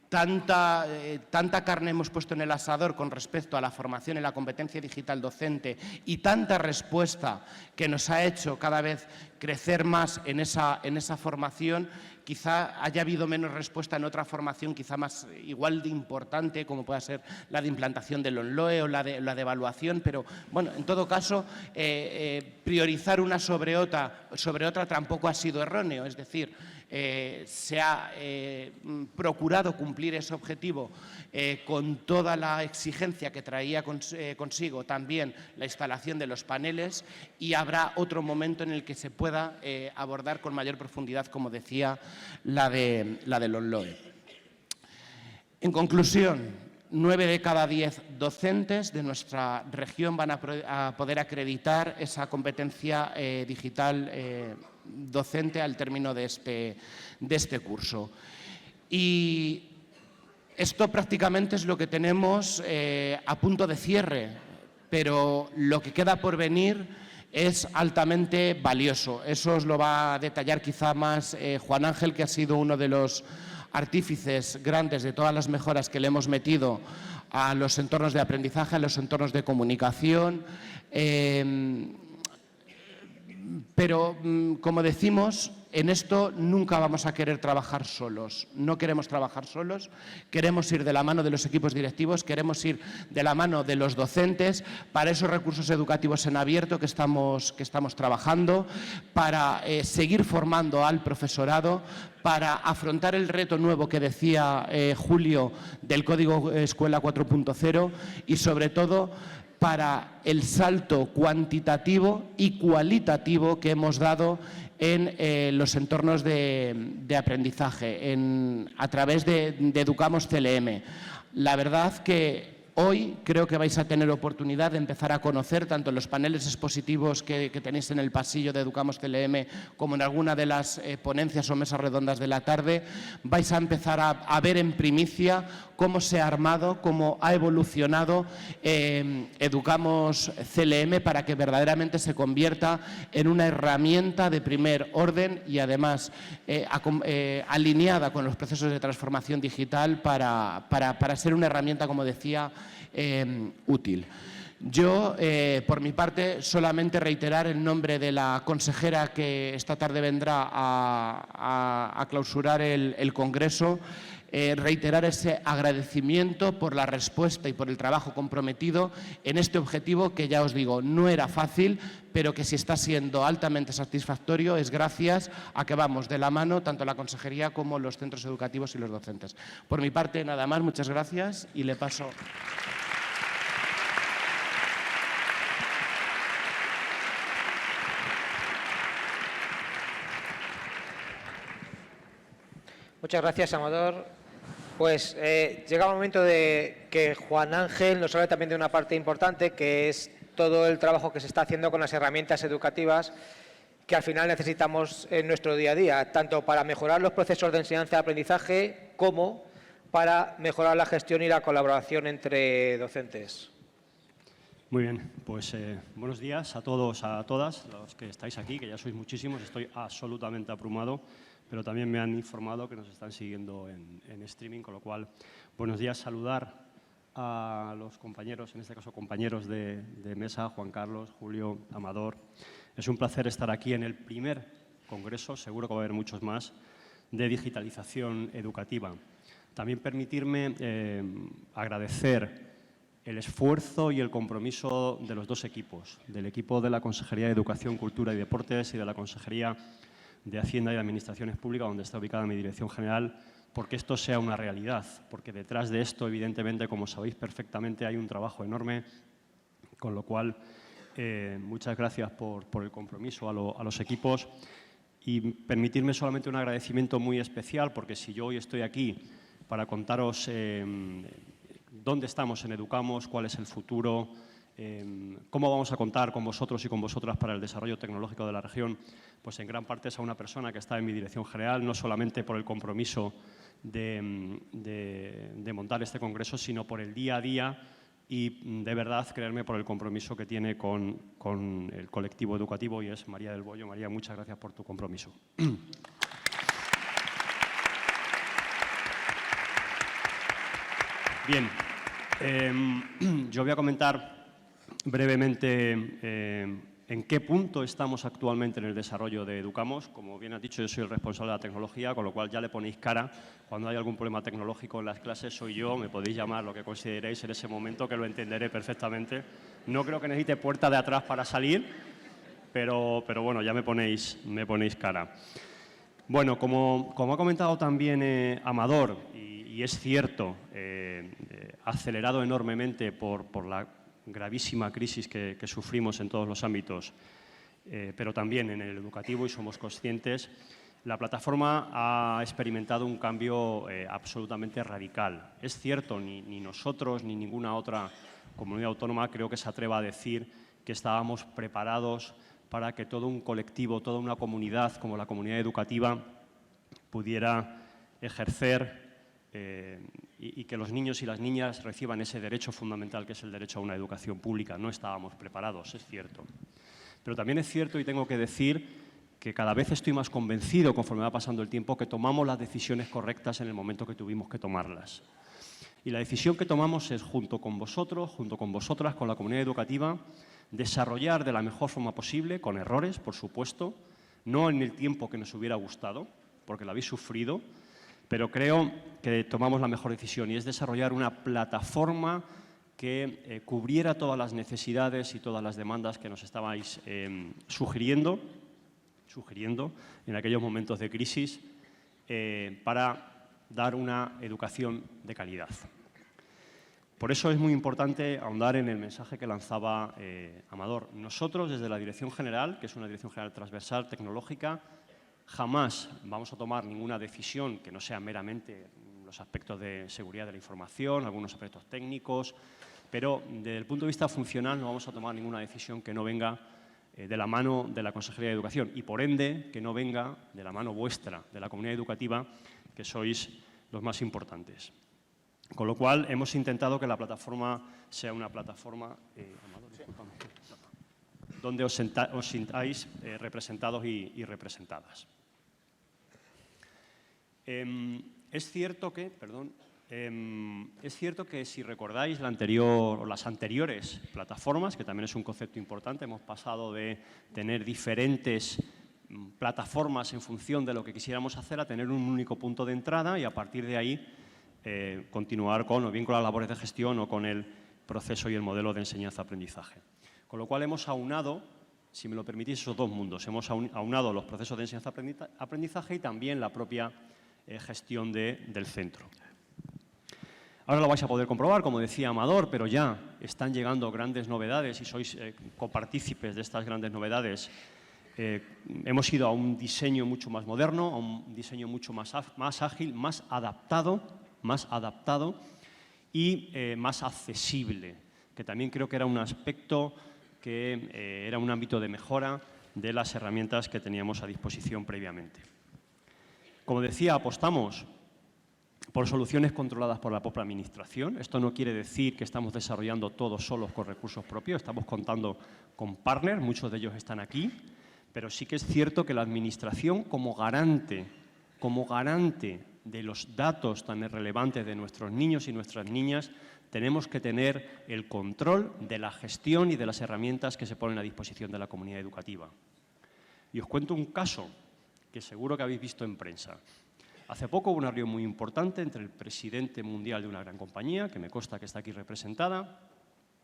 tanta carne hemos puesto en el asador con respecto a la formación en la competencia digital docente y tanta respuesta que nos ha hecho cada vez crecer más en esa formación. Quizá haya habido menos respuesta en otra formación, quizá más igual de importante, como pueda ser la de implantación del ONLOE o la de evaluación, pero bueno, en todo caso, priorizar una sobre otra tampoco ha sido erróneo, es decir, se ha procurado cumplir ese objetivo con toda la exigencia que traía consigo también la instalación de los paneles y habrá otro momento en el que se pueda abordar con mayor profundidad, como decía, la del ONLOE. En conclusión, 9 de cada 10 docentes de nuestra región van a poder acreditar esa competencia digital docente al término de este curso. Y esto prácticamente es lo que tenemos a punto de cierre, pero lo que queda por venir es altamente valioso. Eso os lo va a detallar quizá más Juan Ángel, que ha sido uno de los artífices grandes de todas las mejoras que le hemos metido a los entornos de aprendizaje, a los entornos de comunicación. Pero, como decimos, en esto nunca vamos a querer trabajar solos. No queremos trabajar solos, queremos ir de la mano de los equipos directivos, queremos ir de la mano de los docentes para esos recursos educativos en abierto que estamos trabajando, para seguir formando al profesorado, para afrontar el reto nuevo que decía Julio del Código Escuela 4.0 y, sobre todo, para el salto cuantitativo y cualitativo que hemos dado en los entornos de aprendizaje a través de Educamos CLM. La verdad que hoy creo que vais a tener oportunidad de empezar a conocer tanto los paneles expositivos que tenéis en el pasillo de Educamos CLM como en alguna de las ponencias o mesas redondas de la tarde. Vais a empezar a ver en primicia cómo se ha armado, cómo ha evolucionado Educamos CLM para que verdaderamente se convierta en una herramienta de primer orden y además alineada con los procesos de transformación digital para ser una herramienta, como decía, útil. Yo, por mi parte, solamente reiterar el nombre de la consejera que esta tarde vendrá a clausurar el Congreso, reiterar ese agradecimiento por la respuesta y por el trabajo comprometido en este objetivo que, ya os digo, no era fácil, pero que si está siendo altamente satisfactorio es gracias a que vamos de la mano tanto la Consejería como los centros educativos y los docentes. Por mi parte, nada más, muchas gracias y le paso. Muchas gracias, Amador. Pues llega el momento de que Juan Ángel nos hable también de una parte importante, que es todo el trabajo que se está haciendo con las herramientas educativas que al final necesitamos en nuestro día a día, tanto para mejorar los procesos de enseñanza y aprendizaje como para mejorar la gestión y la colaboración entre docentes. Muy bien, pues buenos días a todos, a todas, los que estáis aquí, que ya sois muchísimos, estoy absolutamente abrumado, pero también me han informado que nos están siguiendo en streaming, con lo cual, buenos días, saludar a los compañeros, en este caso compañeros de mesa, Juan Carlos, Julio, Amador. Es un placer estar aquí en el primer congreso, seguro que va a haber muchos más, de digitalización educativa. También permitirme agradecer el esfuerzo y el compromiso de los dos equipos, del equipo de la Consejería de Educación, Cultura y Deportes y de la Consejería de Hacienda y Administraciones Públicas, donde está ubicada mi dirección general, porque esto sea una realidad, porque detrás de esto, evidentemente, como sabéis perfectamente, hay un trabajo enorme, con lo cual, muchas gracias por el compromiso a los equipos y permitirme solamente un agradecimiento muy especial, porque si yo hoy estoy aquí para contaros dónde estamos en Educamos, cuál es el futuro, cómo vamos a contar con vosotros y con vosotras para el desarrollo tecnológico de la región, pues en gran parte es a una persona que está en mi dirección general, no solamente por el compromiso de montar este congreso, sino por el día a día y, de verdad, creerme, por el compromiso que tiene con el colectivo educativo, y es María del Bollo. María, muchas gracias por tu compromiso. Bien, yo voy a comentar brevemente en qué punto estamos actualmente en el desarrollo de Educamos. Como bien has dicho, yo soy el responsable de la tecnología, con lo cual ya le ponéis cara. Cuando hay algún problema tecnológico en las clases soy yo, me podéis llamar lo que consideréis en ese momento, que lo entenderé perfectamente. No creo que necesite puerta de atrás para salir, pero bueno, ya me ponéis cara. Bueno, como ha comentado también Amador, y es cierto, ha acelerado enormemente por la gravísima crisis que sufrimos en todos los ámbitos, pero también en el educativo, y somos conscientes, la plataforma ha experimentado un cambio absolutamente radical. Es cierto, ni nosotros ni ninguna otra comunidad autónoma creo que se atreva a decir que estábamos preparados para que todo un colectivo, toda una comunidad como la comunidad educativa pudiera ejercer y que los niños y las niñas reciban ese derecho fundamental que es el derecho a una educación pública. No estábamos preparados, es cierto. Pero también es cierto, y tengo que decir, que cada vez estoy más convencido, conforme va pasando el tiempo, que tomamos las decisiones correctas en el momento que tuvimos que tomarlas. Y la decisión que tomamos es, junto con vosotros, junto con vosotras, con la comunidad educativa, desarrollar de la mejor forma posible, con errores, por supuesto, no en el tiempo que nos hubiera gustado, porque lo habéis sufrido, pero creo que tomamos la mejor decisión, y es desarrollar una plataforma que cubriera todas las necesidades y todas las demandas que nos estabais sugiriendo en aquellos momentos de crisis para dar una educación de calidad. Por eso es muy importante ahondar en el mensaje que lanzaba Amador. Nosotros, desde la Dirección General, que es una Dirección General transversal tecnológica, jamás vamos a tomar ninguna decisión que no sea meramente los aspectos de seguridad de la información, algunos aspectos técnicos, pero desde el punto de vista funcional no vamos a tomar ninguna decisión que no venga de la mano de la Consejería de Educación y, por ende, que no venga de la mano vuestra, de la comunidad educativa, que sois los más importantes. Con lo cual, hemos intentado que la plataforma sea una plataforma donde os sintáis representados y representadas. Es cierto que si recordáis las anteriores plataformas, que también es un concepto importante, hemos pasado de tener diferentes plataformas en función de lo que quisiéramos hacer a tener un único punto de entrada, y a partir de ahí continuar o bien con las labores de gestión o con el proceso y el modelo de enseñanza-aprendizaje. Con lo cual hemos aunado, si me lo permitís, esos dos mundos. Hemos aunado los procesos de enseñanza-aprendizaje y también la propia gestión del centro. Ahora lo vais a poder comprobar, como decía Amador, pero ya están llegando grandes novedades y sois copartícipes de estas grandes novedades. Hemos ido a un diseño mucho más moderno, a un diseño mucho más ágil, más adaptado y más accesible, que también creo que era un aspecto que era un ámbito de mejora de las herramientas que teníamos a disposición previamente. Como decía, apostamos por soluciones controladas por la propia Administración. Esto no quiere decir que estamos desarrollando todos solos con recursos propios, estamos contando con partners, muchos de ellos están aquí, pero sí que es cierto que la Administración, como garante de los datos tan relevantes de nuestros niños y nuestras niñas, tenemos que tener el control de la gestión y de las herramientas que se ponen a disposición de la comunidad educativa. Y os cuento un caso que seguro que habéis visto en prensa. Hace poco hubo una reunión muy importante entre el presidente mundial de una gran compañía, que me consta que está aquí representada,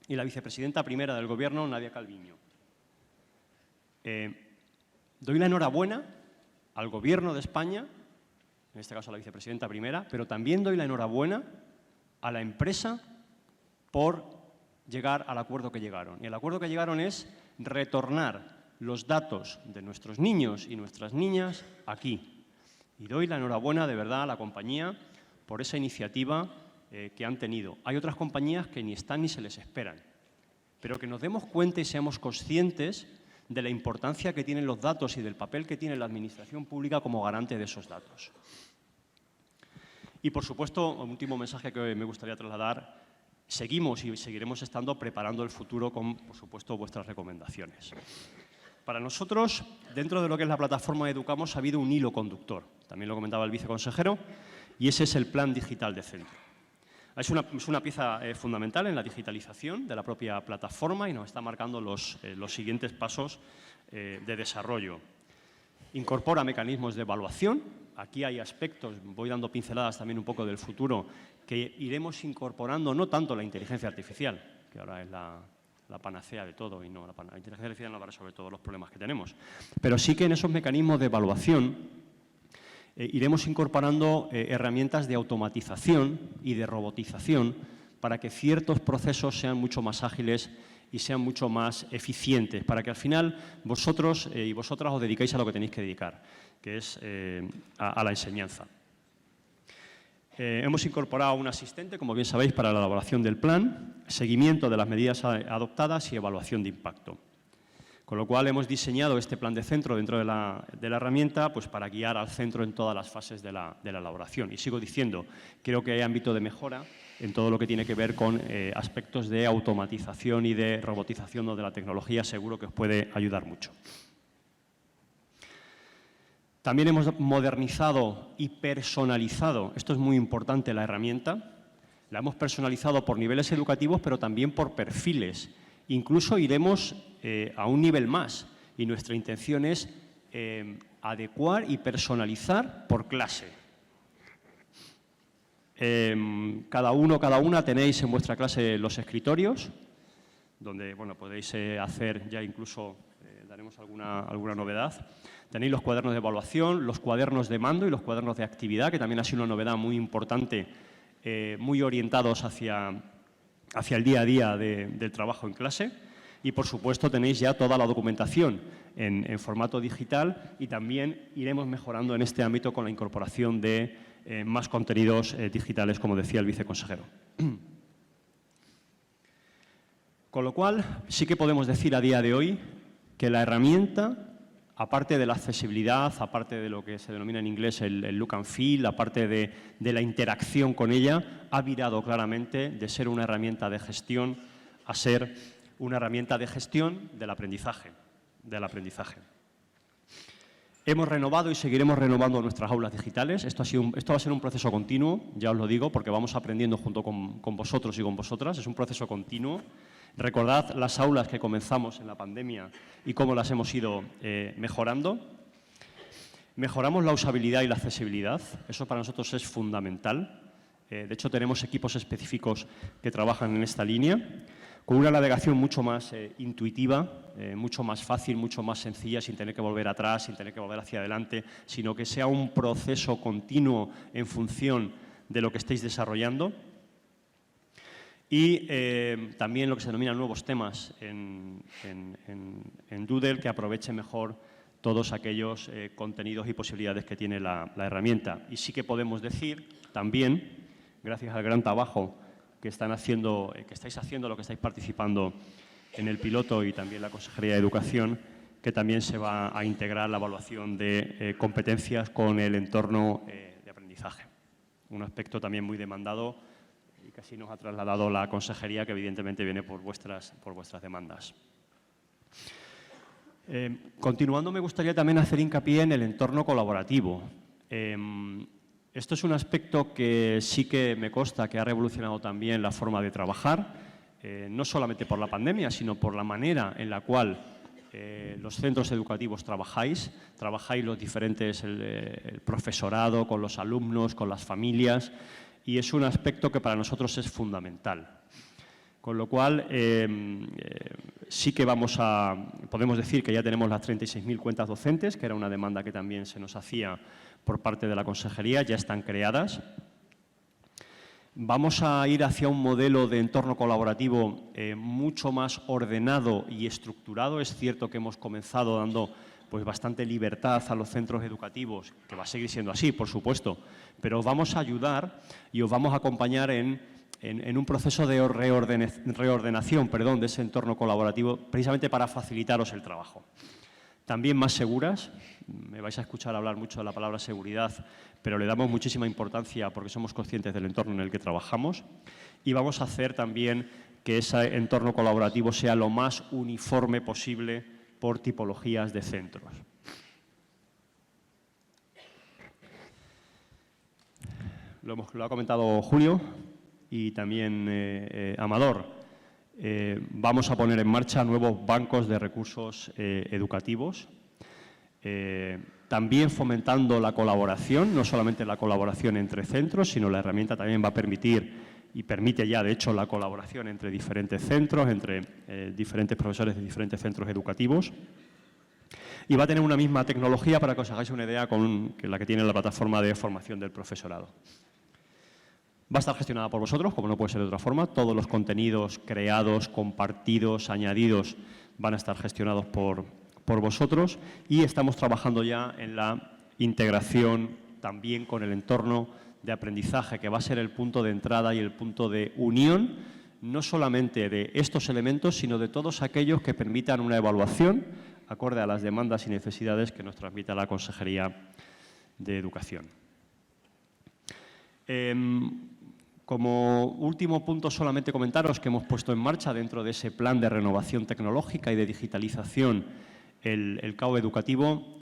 y la vicepresidenta primera del Gobierno, Nadia Calviño. Doy la enhorabuena al Gobierno de España, en este caso a la vicepresidenta primera, pero también doy la enhorabuena a la empresa por llegar al acuerdo que llegaron. Y el acuerdo que llegaron es retornar los datos de nuestros niños y nuestras niñas aquí. Y doy la enhorabuena de verdad a la compañía por esa iniciativa que han tenido. Hay otras compañías que ni están ni se les esperan, pero que nos demos cuenta y seamos conscientes de la importancia que tienen los datos y del papel que tiene la Administración pública como garante de esos datos. Y, por supuesto, un último mensaje que me gustaría trasladar, seguimos y seguiremos estando preparando el futuro con, por supuesto, vuestras recomendaciones. Para nosotros, dentro de lo que es la plataforma Educamos, ha habido un hilo conductor, también lo comentaba el viceconsejero, y ese es el Plan Digital de Centro. Es una pieza fundamental en la digitalización de la propia plataforma y nos está marcando los siguientes pasos de desarrollo. Incorpora mecanismos de evaluación. Aquí hay aspectos, voy dando pinceladas también un poco del futuro, que iremos incorporando no tanto la inteligencia artificial, que ahora es la panacea de todo, y no, la inteligencia artificial no va a resolver todos los problemas que tenemos, pero sí que en esos mecanismos de evaluación iremos incorporando herramientas de automatización y de robotización para que ciertos procesos sean mucho más ágiles y sean mucho más eficientes, para que al final vosotros y vosotras os dediquéis a lo que tenéis que dedicar, que es a la enseñanza. Hemos incorporado un asistente, como bien sabéis, para la elaboración del plan, seguimiento de las medidas adoptadas y evaluación de impacto. Con lo cual hemos diseñado este plan de centro dentro de la herramienta pues, para guiar al centro en todas las fases de la elaboración. Y sigo diciendo, creo que hay ámbito de mejora en todo lo que tiene que ver con aspectos de automatización y de robotización donde la tecnología seguro que os puede ayudar mucho. También hemos modernizado y personalizado, esto es muy importante, la herramienta. La hemos personalizado por niveles educativos, pero también por perfiles. Incluso iremos a un nivel más y nuestra intención es adecuar y personalizar por clase. Cada uno, cada una tenéis en vuestra clase los escritorios, donde bueno, podéis hacer ya incluso, daremos alguna novedad. Tenéis los cuadernos de evaluación, los cuadernos de mando y los cuadernos de actividad, que también ha sido una novedad muy importante, muy orientados hacia el día a día del trabajo en clase. Y, por supuesto, tenéis ya toda la documentación en formato digital y también iremos mejorando en este ámbito con la incorporación de más contenidos digitales, como decía el viceconsejero. Con lo cual, sí que podemos decir a día de hoy que la herramienta, aparte de la accesibilidad, aparte de lo que se denomina en inglés el look and feel, aparte de la interacción con ella, ha virado claramente de ser una herramienta de gestión a ser una herramienta de gestión del aprendizaje. Hemos renovado y seguiremos renovando nuestras aulas digitales. Esto va a ser un proceso continuo, ya os lo digo, porque vamos aprendiendo junto con vosotros y con vosotras. Es un proceso continuo. Recordad las aulas que comenzamos en la pandemia y cómo las hemos ido mejorando. Mejoramos la usabilidad y la accesibilidad. Eso para nosotros es fundamental. De hecho, tenemos equipos específicos que trabajan en esta línea, con una navegación mucho más intuitiva, mucho más fácil, mucho más sencilla, sin tener que volver atrás, sin tener que volver hacia adelante, sino que sea un proceso continuo en función de lo que estéis desarrollando. Y también lo que se denomina nuevos temas en Doodle, que aproveche mejor todos aquellos contenidos y posibilidades que tiene la herramienta. Y sí que podemos decir también, gracias al gran trabajo que estáis haciendo, lo que estáis participando en el piloto y también la Consejería de Educación, que también se va a integrar la evaluación de competencias con el entorno de aprendizaje. Un aspecto también muy demandado y que así nos ha trasladado la Consejería, que evidentemente viene por vuestras demandas. Continuando, me gustaría también hacer hincapié en el entorno colaborativo. Esto es un aspecto que sí que me consta que ha revolucionado también la forma de trabajar, no solamente por la pandemia, sino por la manera en la cual los centros educativos trabajáis los diferentes, el profesorado, con los alumnos, con las familias, y es un aspecto que para nosotros es fundamental. Con lo cual, sí que podemos decir que ya tenemos las 36.000 cuentas docentes, que era una demanda que también se nos hacía por parte de la Consejería, ya están creadas. Vamos a ir hacia un modelo de entorno colaborativo mucho más ordenado y estructurado. Es cierto que hemos comenzado dando pues, bastante libertad a los centros educativos, que va a seguir siendo así, por supuesto, pero os vamos a ayudar y os vamos a acompañar en un proceso de reordenación de ese entorno colaborativo, precisamente para facilitaros el trabajo. También más seguras, me vais a escuchar hablar mucho de la palabra seguridad, pero le damos muchísima importancia porque somos conscientes del entorno en el que trabajamos, y vamos a hacer también que ese entorno colaborativo sea lo más uniforme posible por tipologías de centros. Lo ha comentado Julio y también Amador. Vamos a poner en marcha nuevos bancos de recursos educativos, también fomentando la colaboración, no solamente la colaboración entre centros, sino la herramienta también va a permitir, y permite ya de hecho, la colaboración entre diferentes centros, entre diferentes profesores de diferentes centros educativos. Y va a tener una misma tecnología, para que os hagáis una idea, con la que tiene la plataforma de formación del profesorado. Va a estar gestionada por vosotros, como no puede ser de otra forma. Todos los contenidos creados, compartidos, añadidos, van a estar gestionados por vosotros, y estamos trabajando ya en la integración también con el entorno de aprendizaje, que va a ser el punto de entrada y el punto de unión, no solamente de estos elementos, sino de todos aquellos que permitan una evaluación acorde a las demandas y necesidades que nos transmite la Consejería de Educación. Como último punto, solamente comentaros que hemos puesto en marcha, dentro de ese plan de renovación tecnológica y de digitalización, el CAO educativo.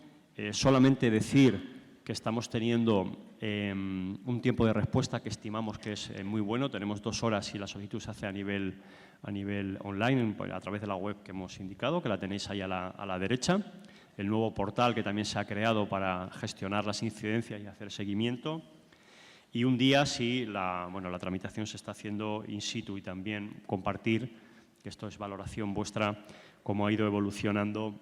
Solamente decir que estamos teniendo un tiempo de respuesta que estimamos que es muy bueno. Tenemos 2 horas y la solicitud se hace a nivel online, a través de la web que hemos indicado, que la tenéis ahí a la derecha. El nuevo portal que también se ha creado para gestionar las incidencias y hacer seguimiento. Y un día, si la tramitación se está haciendo in situ, y también compartir, que esto es valoración vuestra, cómo ha ido evolucionando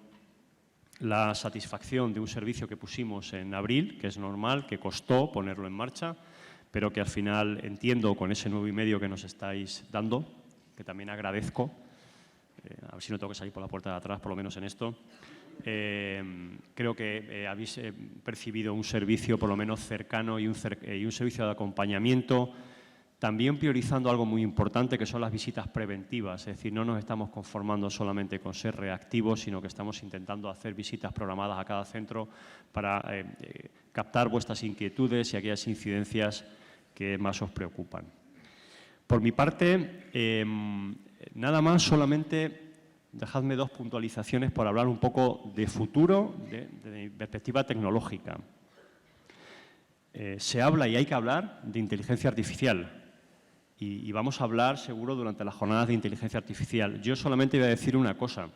la satisfacción de un servicio que pusimos en abril, que es normal, que costó ponerlo en marcha, pero que al final entiendo, con ese 9,5 que nos estáis dando, que también agradezco, a ver si no tengo que salir por la puerta de atrás, por lo menos en esto. Creo que habéis percibido un servicio por lo menos cercano y un servicio de acompañamiento, también priorizando algo muy importante, que son las visitas preventivas. Es decir, no nos estamos conformando solamente con ser reactivos, sino que estamos intentando hacer visitas programadas a cada centro para captar vuestras inquietudes y aquellas incidencias que más os preocupan. Por mi parte, nada más, solamente dejadme 2 puntualizaciones por hablar un poco de futuro, de perspectiva tecnológica. Se habla, y hay que hablar, de inteligencia artificial. Y vamos a hablar, seguro, durante las jornadas de inteligencia artificial. Yo solamente voy a decir una cosa.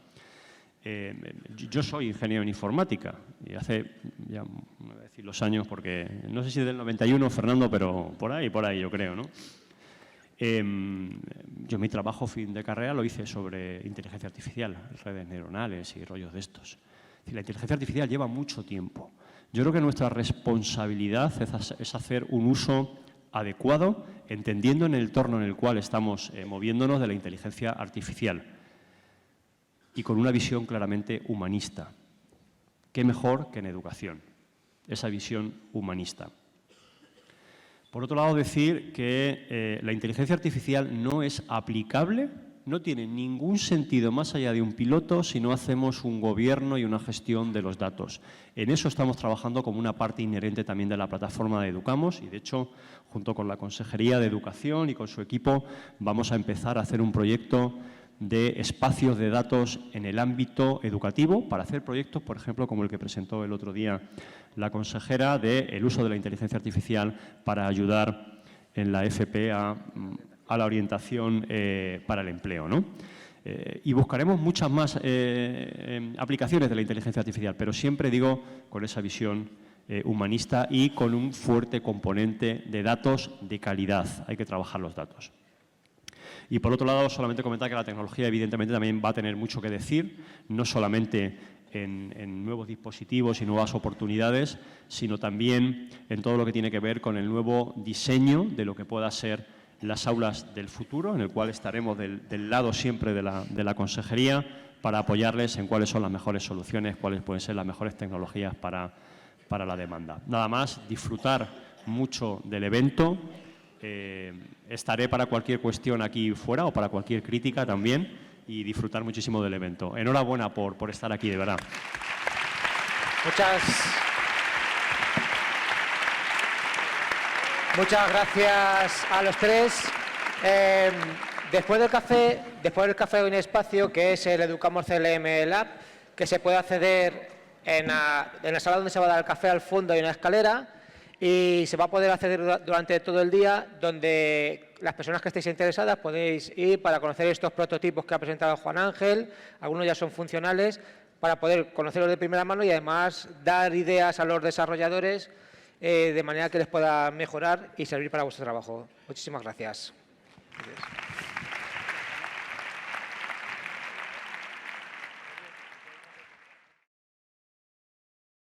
Yo soy ingeniero en informática y hace ya a decir los años porque no sé si del 91, Fernando, pero por ahí yo creo, ¿no? Yo mi trabajo fin de carrera lo hice sobre inteligencia artificial, redes neuronales y rollos de estos. Es decir, la inteligencia artificial lleva mucho tiempo. Yo creo que nuestra responsabilidad es hacer un uso adecuado, entendiendo en el entorno en el cual estamos moviéndonos de la inteligencia artificial y con una visión claramente humanista. ¿Qué mejor que en educación? Esa visión humanista. Por otro lado, decir que la inteligencia artificial no es aplicable, no tiene ningún sentido más allá de un piloto si no hacemos un gobierno y una gestión de los datos. En eso estamos trabajando como una parte inherente también de la plataforma de Educamos y, de hecho, junto con la Consejería de Educación y con su equipo, vamos a empezar a hacer un proyecto de espacios de datos en el ámbito educativo para hacer proyectos, por ejemplo, como el que presentó el otro día la consejera, del uso de la inteligencia artificial para ayudar en la FP a la orientación para el empleo, ¿no? Y buscaremos muchas más aplicaciones de la inteligencia artificial, pero siempre digo con esa visión humanista y con un fuerte componente de datos de calidad. Hay que trabajar los datos. Y por otro lado, solamente comentar que la tecnología evidentemente también va a tener mucho que decir, no solamente en nuevos dispositivos y nuevas oportunidades, sino también en todo lo que tiene que ver con el nuevo diseño de lo que pueda ser las aulas del futuro, en el cual estaremos del lado siempre de la consejería para apoyarles en cuáles son las mejores soluciones, cuáles pueden ser las mejores tecnologías para la demanda. Nada más, disfrutar mucho del evento. Estaré para cualquier cuestión aquí fuera o para cualquier crítica también y disfrutar muchísimo del evento. Enhorabuena por estar aquí, de verdad. Muchas gracias a los tres. Después del café hay un espacio que es el Educamos CLM Lab, que se puede acceder en la sala donde se va a dar el café. Al fondo hay una escalera y se va a poder acceder durante todo el día, donde las personas que estéis interesadas podéis ir para conocer estos prototipos que ha presentado Juan Ángel. Algunos ya son funcionales, para poder conocerlos de primera mano y además dar ideas a los desarrolladores de manera que les pueda mejorar y servir para vuestro trabajo. Muchísimas gracias.